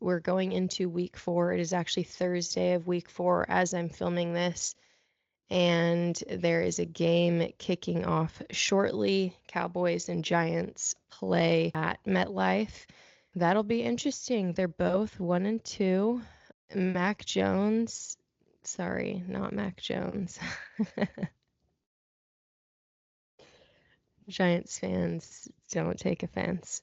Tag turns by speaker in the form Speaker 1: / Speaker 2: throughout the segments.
Speaker 1: We're going into week 4. It is actually Thursday of week 4 as I'm filming this. And there is a game kicking off shortly. Cowboys and Giants play at MetLife. That'll be interesting. They're both 1-2. Mac Jones, sorry, not Mac Jones. Giants fans, don't take offense.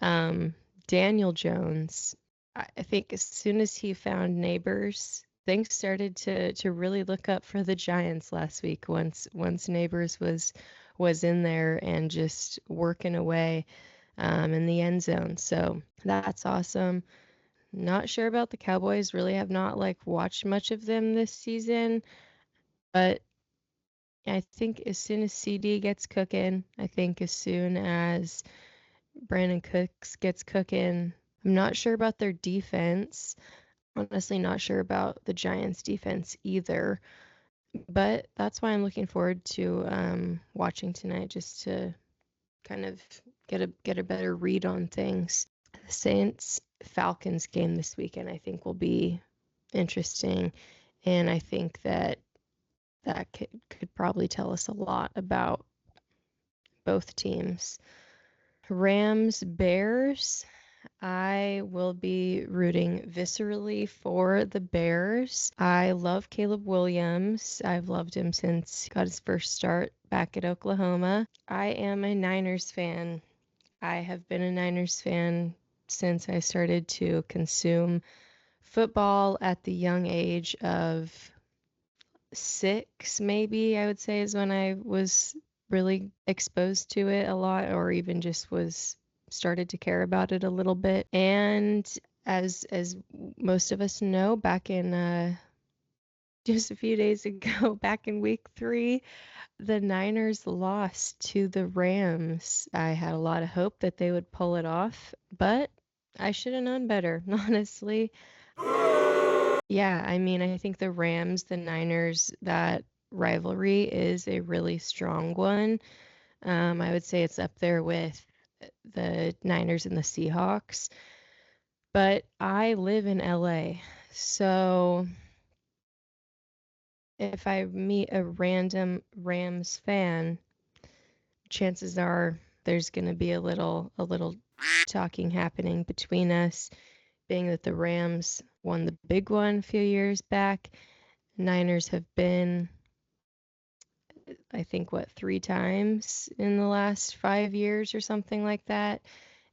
Speaker 1: Daniel Jones, I think as soon as he found Neighbors, things started to really look up for the Giants last week once Neighbors was in there and just working away in the end zone. So that's awesome. Not sure about the Cowboys. Really have not watched much of them this season, but I think as soon as CD gets cooking, I think as soon as Brandon Cooks gets cooking, I'm not sure about their defense. Honestly, not sure about the Giants' defense either. But that's why I'm looking forward to watching tonight, just to kind of get a better read on things. The Saints Falcons game this weekend, I think, will be interesting, and I think that could probably tell us a lot about both teams. Rams Bears. I will be rooting viscerally for the Bears. I love Caleb Williams. I've loved him since he got his first start back at Oklahoma. I am a Niners fan. I have been a Niners fan since I started to consume football at the young age of 6, maybe I would say is when I was really exposed to it a lot, or even just was started to care about it a little bit. And as most of us know, back in just a few days ago, back in week 3, the Niners lost to the Rams. I had a lot of hope that they would pull it off, but I should have known better, honestly. Yeah, I mean, I think the Rams, the Niners, that rivalry is a really strong one. I would say it's up there with the Niners and the Seahawks. But I live in LA, so if I meet a random Rams fan, chances are there's going to be a little talking happening between us, being that the Rams won the big one a few years back. Niners have been, I think, 3 times in the last 5 years or something like that,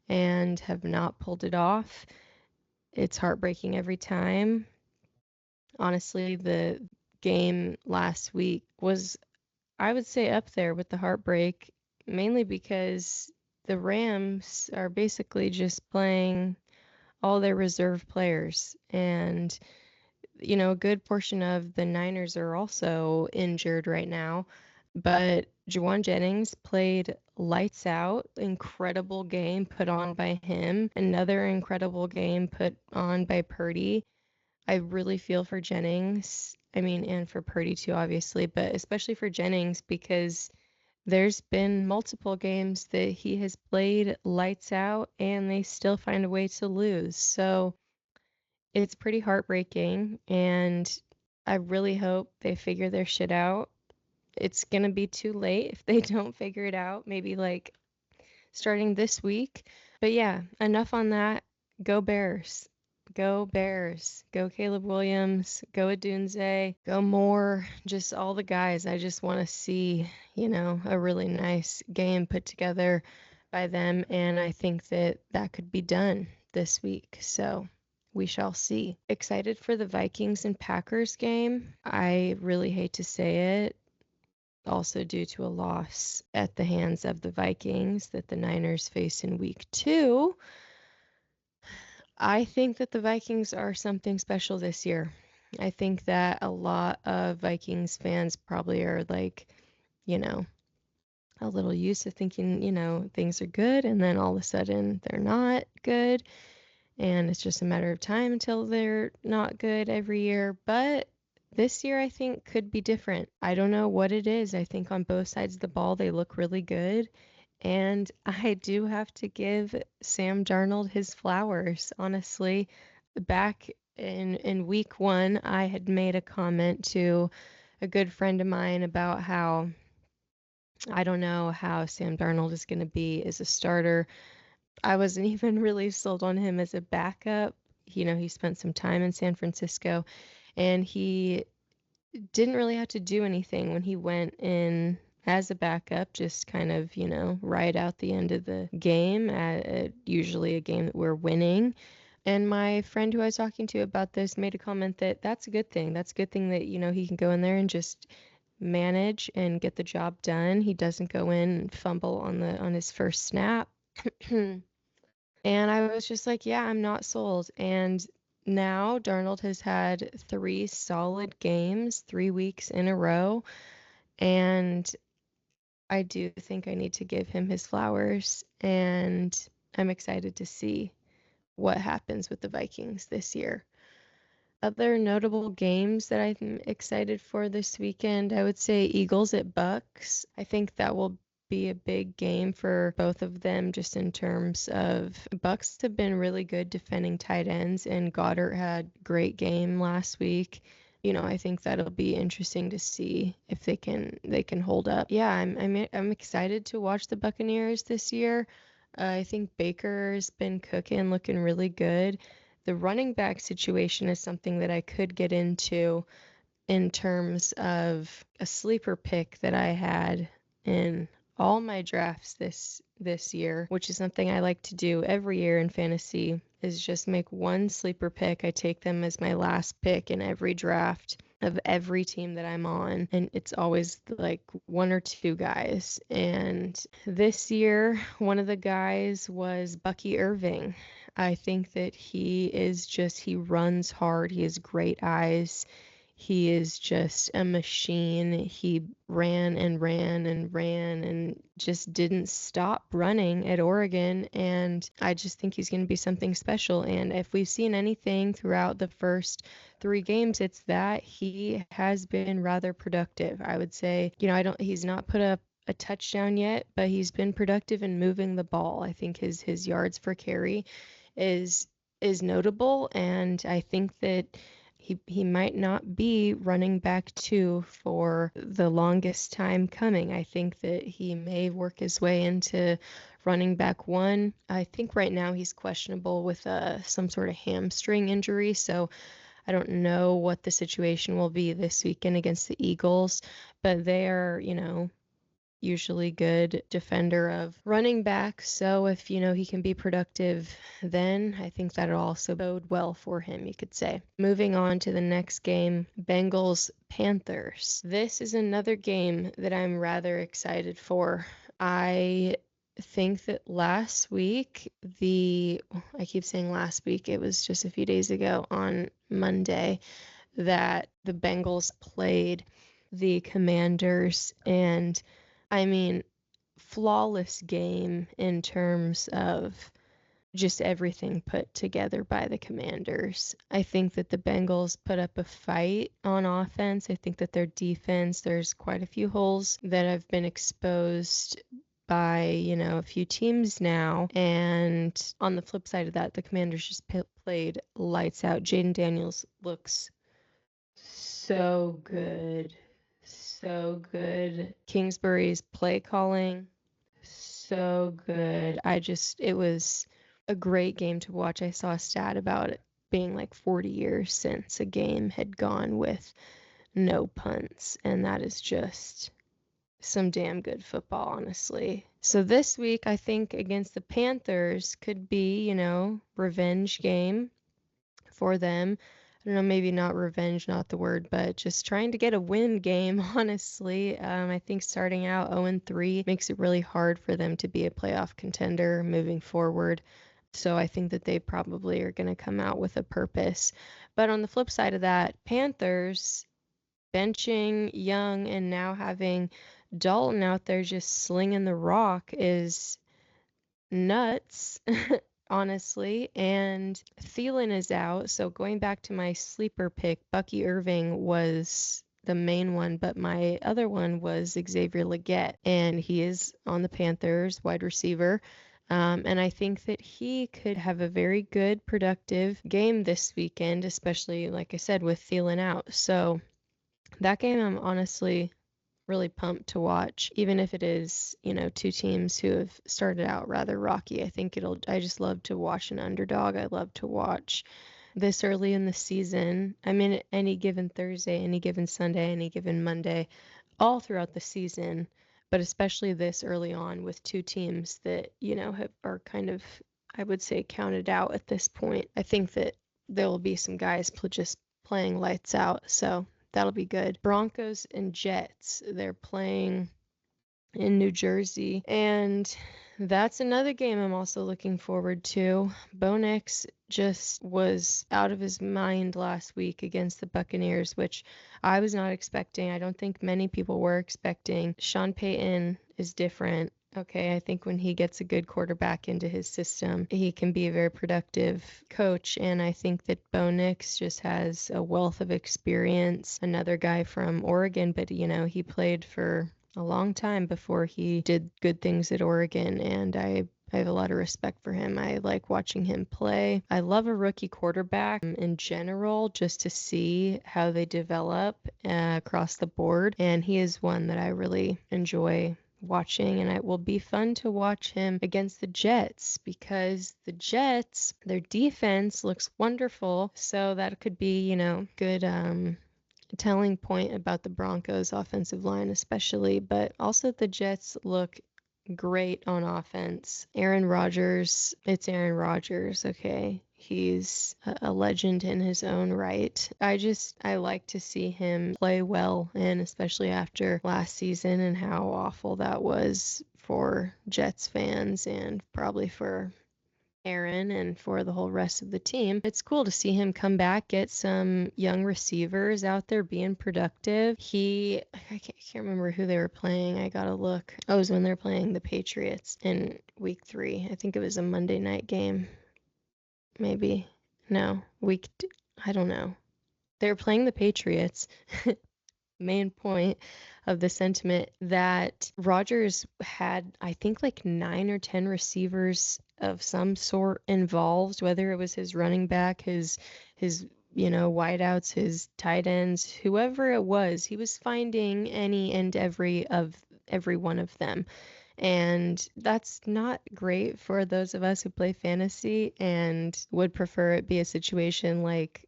Speaker 1: and have not pulled it off. It's heartbreaking every time. Honestly, the game last week was, I would say, up there with the heartbreak, mainly because the Rams are basically just playing all their reserve players. And, a good portion of the Niners are also injured right now. But Juwan Jennings played lights out. Incredible game put on by him. Another incredible game put on by Purdy. I really feel for Jennings. I mean, and for Purdy too, obviously, but especially for Jennings because there's been multiple games that he has played lights out and they still find a way to lose. So it's pretty heartbreaking, and I really hope they figure their shit out. It's going to be too late if they don't figure it out, maybe starting this week. But yeah, enough on that. Go Bears. Go Bears. Go Caleb Williams. Go Adunze. Go Moore. Just all the guys. I just want to see, a really nice game put together by them. And I think that could be done this week. So we shall see. Excited for the Vikings and Packers game. I really hate to say it, also due to a loss at the hands of the Vikings that the Niners face in week 2. I think that the Vikings are something special this year. I think that a lot of Vikings fans probably are a little used to thinking, things are good, and then all of a sudden they're not good. And it's just a matter of time until they're not good every year. But this year, I think, could be different. I don't know what it is. I think on both sides of the ball, they look really good. And I do have to give Sam Darnold his flowers, honestly. Back in week 1, I had made a comment to a good friend of mine about how I don't know how Sam Darnold is going to be as a starter. I wasn't even really sold on him as a backup. He spent some time in San Francisco, and he didn't really have to do anything when he went in as a backup, just kind of, ride out the end of the game at usually a game that we're winning. And my friend who I was talking to about this made a comment that that's a good thing. That's a good thing that, he can go in there and just manage and get the job done. He doesn't go in and fumble on his first snap. And I was just like, yeah, I'm not sold. And now Darnold has had 3 solid games, 3 weeks in a row, and I do think I need to give him his flowers, and I'm excited to see what happens with the Vikings this year. Other notable games that I'm excited for this weekend, I would say Eagles at Bucks. I think that will be a big game for both of them just in terms of Bucks have been really good defending tight ends, and Goddard had great game last week. I think that'll be interesting to see if they can hold up. Yeah, I'm excited to watch the Buccaneers this year. I think Baker's been cooking, looking really good. The running back situation is something that I could get into in terms of a sleeper pick that I had in all my drafts this year, which is something I like to do every year in fantasy, is just make one sleeper pick. I take them as my last pick in every draft of every team that I'm on, and it's always like 1 or 2 guys. And this year, one of the guys was Bucky Irving. I think that he runs hard. He has great eyes. He is just a machine. He ran and ran and ran and just didn't stop running at Oregon. And I just think he's going to be something special. And if we've seen anything throughout the first 3 games, it's that he has been rather productive. I would say, he's not put up a touchdown yet, but he's been productive in moving the ball. I think his yards per carry is notable, and I think that he might not be running back 2 for the longest time coming. I think that he may work his way into running back 1. I think right now he's questionable with some sort of hamstring injury, so I don't know what the situation will be this weekend against the Eagles, but they are, usually good defender of running back. So if, he can be productive, then I think that'll also bode well for him, you could say. Moving on to the next game, Bengals Panthers. This is another game that I'm rather excited for. I think that last week, I keep saying last week, it was just a few days ago on Monday, that the Bengals played the Commanders, and I mean, flawless game in terms of just everything put together by the Commanders. I think that the Bengals put up a fight on offense. I think that their defense, there's quite a few holes that have been exposed by, a few teams now. And on the flip side of that, the Commanders just played lights out. Jaden Daniels looks so good. So good. Kingsbury's play calling, so good. It was a great game to watch. I saw a stat about it being like 40 years since a game had gone with no punts, and that is just some damn good football, honestly. So this week, I think against the Panthers could be, revenge game for them. I don't know, maybe not revenge, not the word, but just trying to get a win game, honestly. I think starting out 0-3 makes it really hard for them to be a playoff contender moving forward. So I think that they probably are going to come out with a purpose. But on the flip side of that, Panthers benching Young and now having Dalton out there just slinging the rock is nuts. Honestly, and Thielen is out. So going back to my sleeper pick, Bucky Irving was the main one, but my other one was Xavier Legette, and he is on the Panthers, wide receiver. And I think that he could have a very good, productive game this weekend, especially, like I said, with Thielen out. So that game, I'm honestly really pumped to watch, even if it is, two teams who have started out rather rocky. I just love to watch an underdog. I love to watch this early in the season. I mean, any given Thursday, any given Sunday, any given Monday, all throughout the season, but especially this early on with two teams that, are kind of, I would say, counted out at this point. I think that there will be some guys just playing lights out, so that'll be good. Broncos and Jets, they're playing in New Jersey, and that's another game I'm also looking forward to. Bo Nix just was out of his mind last week against the Buccaneers, which I was not expecting. I don't think many people were expecting. Sean Payton is different. Okay, I think when he gets a good quarterback into his system, he can be a very productive coach. And I think that Bo Nix just has a wealth of experience. Another guy from Oregon, but he played for a long time before he did good things at Oregon, and I have a lot of respect for him. I like watching him play. I love a rookie quarterback in general, just to see how they develop across the board, and he is one that I really enjoy watching, and it will be fun to watch him against the Jets, because the Jets, their defense looks wonderful, so that could be, good telling point about the Broncos offensive line especially, but also the Jets look great on offense. It's Aaron Rodgers, okay? He's a legend in his own right. I like to see him play well, and especially after last season and how awful that was for Jets fans and probably for Aaron and for the whole rest of the team. It's cool to see him come back, get some young receivers out there being productive. I can't remember who they were playing. I gotta look. Oh, it was when they were playing the Patriots in week 3. I think it was a Monday night game. Maybe. No, I don't know. They were playing the Patriots. Main point of the sentiment that Rodgers had, I think, like 9 or 10 receivers of some sort involved, whether it was his running back, his wideouts, his tight ends, whoever it was, he was finding any and every one of them. And that's not great for those of us who play fantasy and would prefer it be a situation like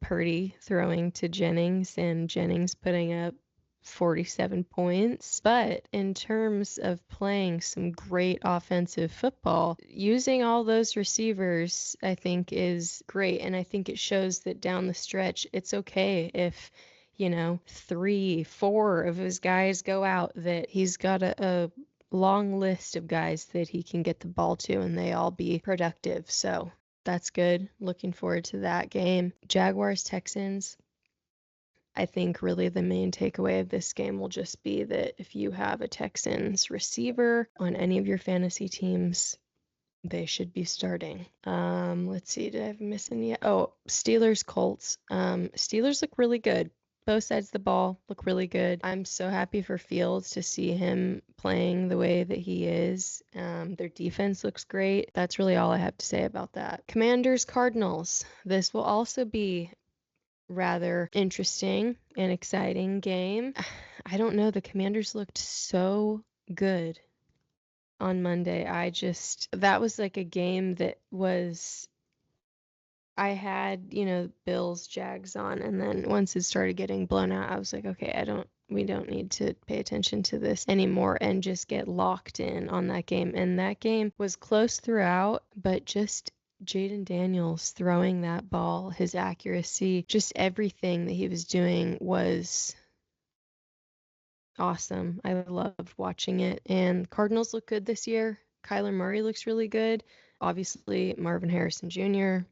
Speaker 1: Purdy throwing to Jennings and Jennings putting up 47 points. But in terms of playing some great offensive football, using all those receivers, I think, is great. And I think it shows that down the stretch, it's okay if 3, 4 of his guys go out, that he's got a long list of guys that he can get the ball to and they all be productive. So that's good. Looking forward to that game. Jaguars, Texans. I think really the main takeaway of this game will just be that if you have a Texans receiver on any of your fantasy teams, they should be starting. Let's see, did I miss any yet? Oh, Steelers, Colts. Steelers look really good. Both sides of the ball look really good. I'm so happy for Fields to see him playing the way that he is. Their defense looks great. That's really all I have to say about that. Commanders, Cardinals. This will also be rather interesting and exciting game. I don't know. The Commanders looked so good on Monday. That was like a game that was, I had, Bills, Jags on, and then once it started getting blown out, I was like, okay, we don't need to pay attention to this anymore and just get locked in on that game. And that game was close throughout, but just Jaden Daniels throwing that ball, his accuracy, just everything that he was doing was awesome. I loved watching it. And Cardinals look good this year. Kyler Murray looks really good. Obviously, Marvin Harrison Jr.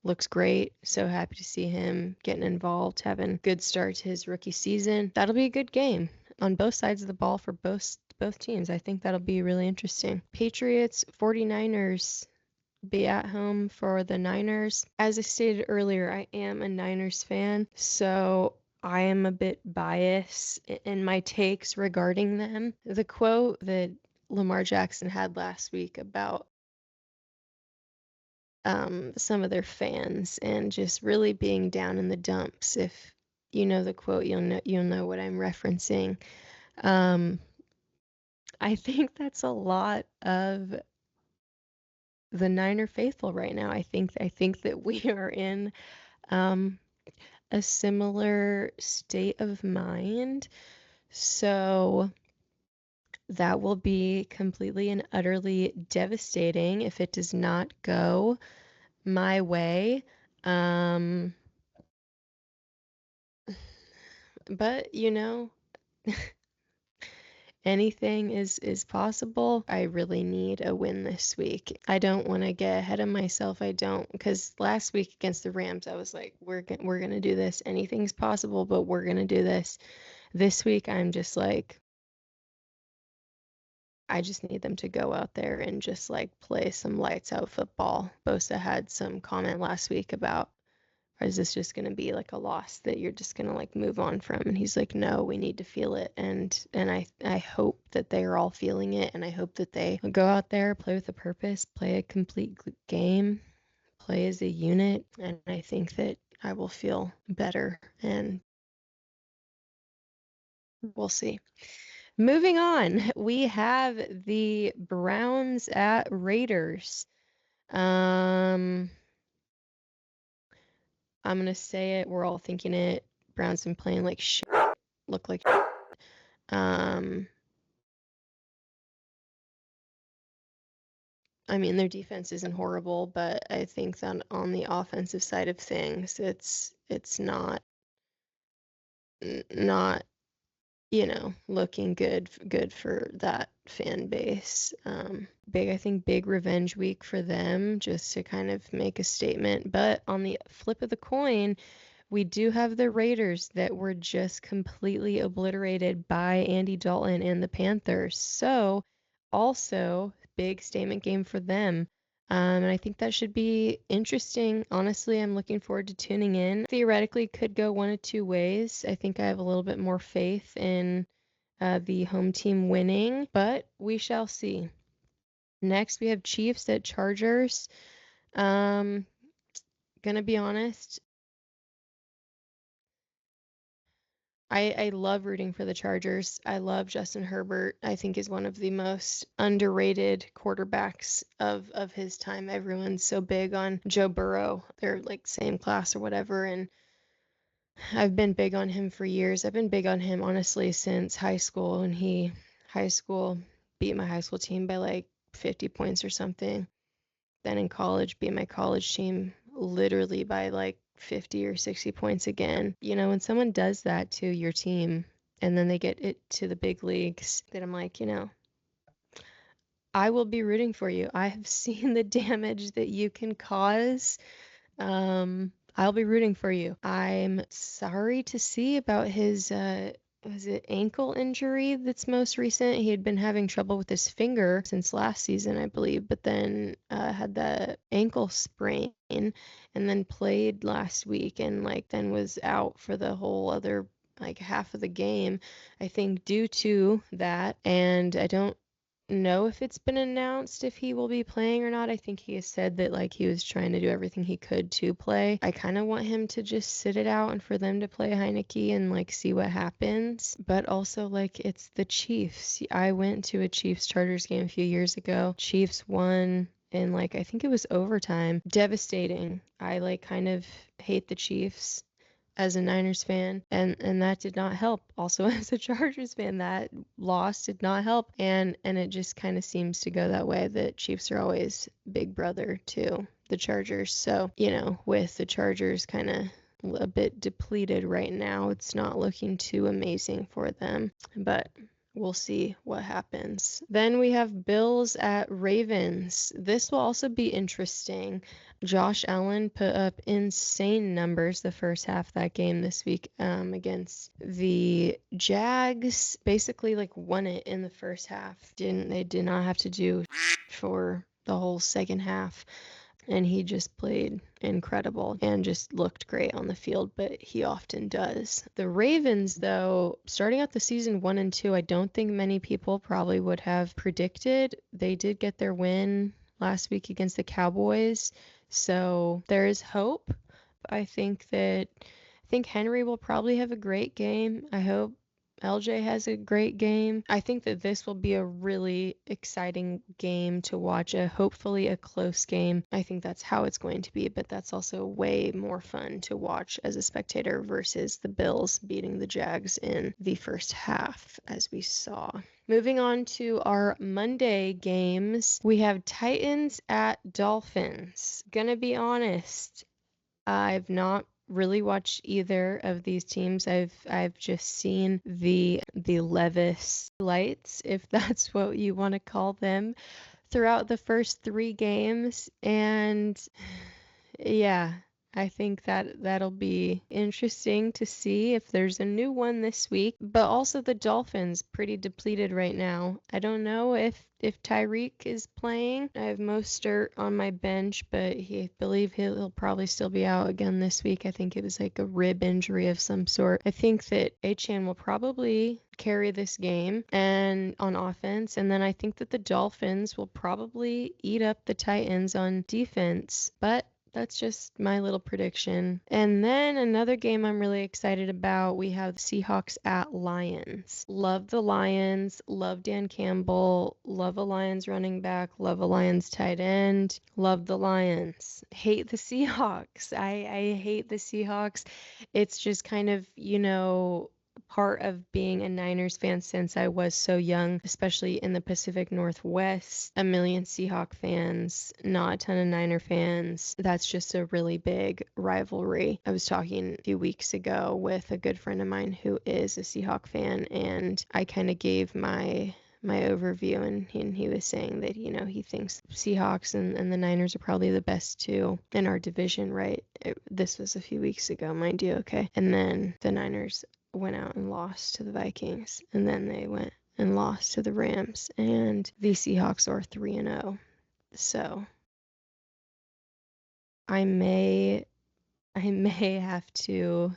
Speaker 1: looks great. So happy to see him getting involved, having a good start to his rookie season. That'll be a good game on both sides of the ball for both teams. I think that'll be really interesting. Patriots, 49ers be at home for the Niners. As I stated earlier, I am a Niners fan, so I am a bit biased in my takes regarding them. The quote that Lamar Jackson had last week about some of their fans and just really being down in the dumps. If you know the quote, you'll know what I'm referencing. Um, I think that's a lot of the Niner faithful right now. I think that we are in um, a similar state of mind. So that will be completely and utterly devastating if it does not go my way. Um, but anything is possible. I really need a win this week. I don't want to get ahead of myself. I don't, because last week against the Rams, I was like, we're gonna do this. Anything's possible, but we're gonna do this. This week, I'm just like, I just need them to go out there and just like play some lights out football. Bosa had some comment last week about, or is this just going to be like a loss that you're just going to like move on from? And he's like, no, we need to feel it. And I hope that they are all feeling it. And I hope that they go out there, play with a purpose, play a complete game, play as a unit. And I think that I will feel better, and we'll see. Moving on, we have the Browns at Raiders. I'm gonna say it. We're all thinking it. Browns been playing like shit. Look like shit. I mean, their defense isn't horrible, but I think that on the offensive side of things, it's not looking good for that fan base. I think big revenge week for them, just to kind of make a statement. But on the flip of the coin, we do have the Raiders that were just completely obliterated by Andy Dalton and the Panthers. So also big statement game for them. And I think that should be interesting. Honestly, I'm looking forward to tuning in. Theoretically, could go one of two ways. I think I have a little bit more faith in the home team winning, but we shall see. Next, we have Chiefs at Chargers. Gonna be honest, I love rooting for the Chargers. I love Justin Herbert. I think he's one of the most underrated quarterbacks of his time. Everyone's so big on Joe Burrow. They're like same class or whatever, and I've been big on him for years. I've been big on him honestly since high school, and high school beat my high school team by like 50 points or something. Then in college beat my college team literally by like 50 or 60 points again. When someone does that to your team and then they get it to the big leagues, then I'm like, I will be rooting for you. I have seen the damage that you can cause. I'll be rooting for you. I'm sorry to see about his was it ankle injury that's most recent? He had been having trouble with his finger since last season, I believe, but then had the ankle sprain and then played last week and like then was out for the whole other like half of the game, I think, due to that. And I don't know if it's been announced if he will be playing or not. I think he has said that like he was trying to do everything he could to play. I kind of want him to just sit it out and for them to play Heineke and like see what happens. But also like it's the Chiefs. I went to a Chiefs Chargers game a few years ago. Chiefs won in like I think it was overtime. Devastating. I like kind of hate the Chiefs as a Niners fan, and that did not help. Also as a Chargers fan, that loss did not help, and it just kind of seems to go that way, that Chiefs are always big brother to the Chargers. So with the Chargers kind of a bit depleted right now, it's not looking too amazing for them, but we'll see what happens. Then we have Bills at Ravens. This will also be interesting. Josh Allen put up insane numbers the first half of that game this week against the Jags. Basically, like won it in the first half. They did not have to do for the whole second half. and he just played incredible and just looked great on the field, but he often does. The Ravens, though, starting out the season 1-2, I don't think many people probably would have predicted. They did get their win last week against the Cowboys, so there is hope. I think Henry will probably have a great game. I hope LJ has a great game. I think that this will be a really exciting game to watch, hopefully a close game. I think that's how it's going to be, but that's also way more fun to watch as a spectator versus the Bills beating the Jags in the first half, as we saw. Moving on to our Monday games, we have Titans at Dolphins. Gonna be honest, I've not really watched either of these teams. I've just seen the Levis lights, if that's what you want to call them, throughout the first 3 games, and yeah, I think that that'll be interesting to see if there's a new one this week. But also the Dolphins, pretty depleted right now. I don't know if Tyreek is playing. I have Mostert on my bench, but I believe he'll probably still be out again this week. I think it was like a rib injury of some sort. I think that Achane will probably carry this game and on offense, and then I think that the Dolphins will probably eat up the Titans on defense. But that's just my little prediction. And then another game I'm really excited about, we have the Seahawks at Lions. Love the Lions, love Dan Campbell, love a Lions running back, love a Lions tight end, love the Lions. Hate the Seahawks. I hate the Seahawks. It's just kind of, part of being a Niners fan since I was so young, especially in the Pacific Northwest. A million Seahawk fans, not a ton of Niner fans. That's just a really big rivalry. I was talking a few weeks ago with a good friend of mine who is a Seahawk fan, and I kind of gave my overview, and he was saying that he thinks Seahawks and the Niners are probably the best two in our division, right? This was a few weeks ago, mind you, okay? And then the Niners went out and lost to the Vikings, and then they went and lost to the Rams, and the Seahawks are 3-0. So I may have to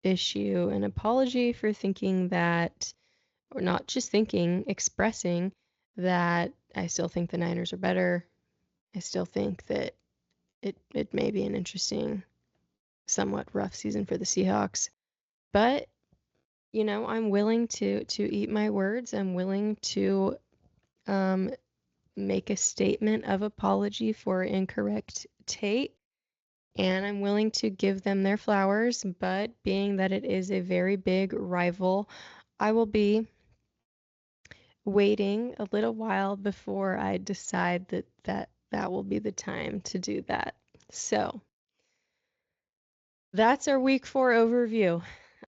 Speaker 1: issue an apology for thinking that, or not just thinking, expressing that I still think the Niners are better. I still think that it may be an interesting, somewhat rough season for the Seahawks. But I'm willing to eat my words. I'm willing to make a statement of apology for incorrect take, and I'm willing to give them their flowers. But being that it is a very big rival, I will be waiting a little while before I decide that will be the time to do that. So that's our week 4 overview.